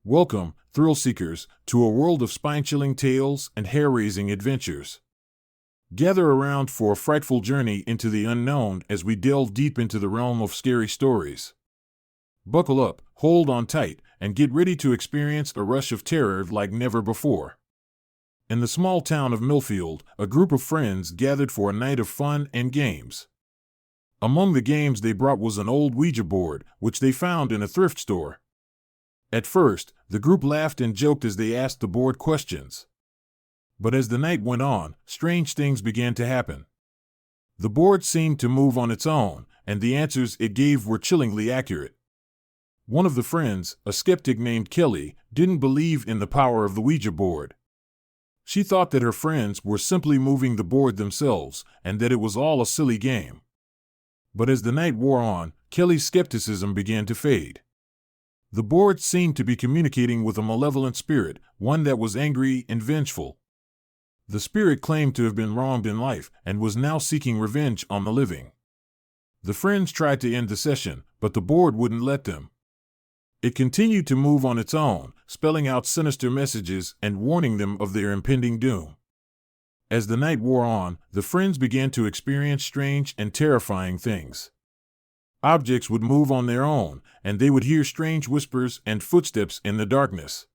Welcome, thrill seekers, to a world of spine-chilling tales and hair-raising adventures. Gather around for a frightful journey into the unknown as we delve deep into the realm of scary stories. Buckle up, hold on tight, and get ready to experience a rush of terror like never before. In the small town of Millfield, a group of friends gathered for a night of fun and games. Among the games they brought was an old Ouija board, which they found in a thrift store. At first, the group laughed and joked as they asked the board questions. But as the night went on, strange things began to happen. The board seemed to move on its own, and the answers it gave were chillingly accurate. One of the friends, a skeptic named Kelly, didn't believe in the power of the Ouija board. She thought that her friends were simply moving the board themselves, and that it was all a silly game. But as the night wore on, Kelly's skepticism began to fade. The board seemed to be communicating with a malevolent spirit, one that was angry and vengeful. The spirit claimed to have been wronged in life and was now seeking revenge on the living. The friends tried to end the session, but the board wouldn't let them. It continued to move on its own, spelling out sinister messages and warning them of their impending doom. As the night wore on, the friends began to experience strange and terrifying things. Objects would move on their own, and they would hear strange whispers and footsteps in the darkness.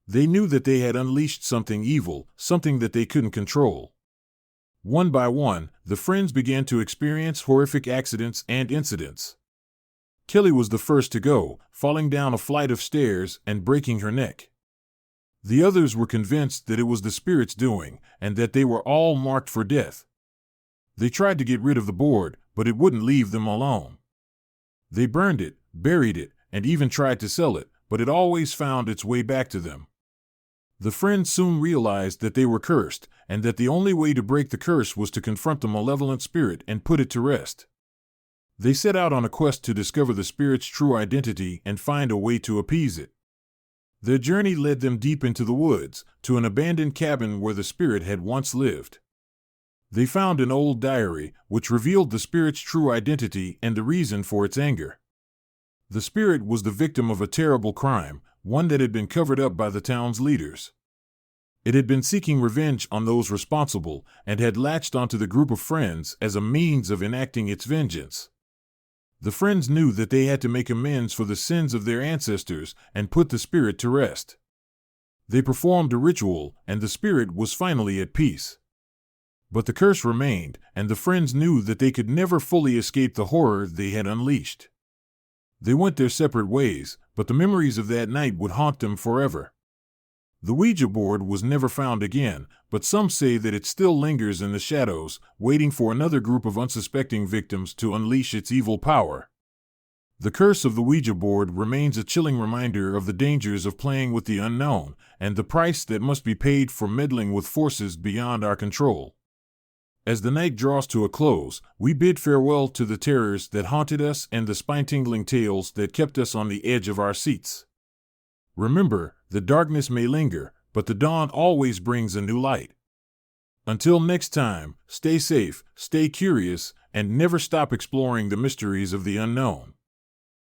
They knew that they had unleashed something evil, something that they couldn't control. One by one, the friends began to experience horrific accidents and incidents. Kelly was the first to go, falling down a flight of stairs and breaking her neck. The others were convinced that it was the spirit's doing, and that they were all marked for death. They tried to get rid of the board, but it wouldn't leave them alone. They burned it, buried it, and even tried to sell it, but it always found its way back to them. The friends soon realized that they were cursed, and that the only way to break the curse was to confront the malevolent spirit and put it to rest. They set out on a quest to discover the spirit's true identity and find a way to appease it. Their journey led them deep into the woods, to an abandoned cabin where the spirit had once lived. They found an old diary, which revealed the spirit's true identity and the reason for its anger. The spirit was the victim of a terrible crime, one that had been covered up by the town's leaders. It had been seeking revenge on those responsible, and had latched onto the group of friends as a means of enacting its vengeance. The friends knew that they had to make amends for the sins of their ancestors and put the spirit to rest. They performed a ritual, and the spirit was finally at peace. But the curse remained, and the friends knew that they could never fully escape the horror they had unleashed. They went their separate ways, but the memories of that night would haunt them forever. The Ouija board was never found again, but some say that it still lingers in the shadows, waiting for another group of unsuspecting victims to unleash its evil power. The curse of the Ouija board remains a chilling reminder of the dangers of playing with the unknown, and the price that must be paid for meddling with forces beyond our control. As the night draws to a close, we bid farewell to the terrors that haunted us and the spine-tingling tales that kept us on the edge of our seats. Remember, the darkness may linger, but the dawn always brings a new light. Until next time, stay safe, stay curious, and never stop exploring the mysteries of the unknown.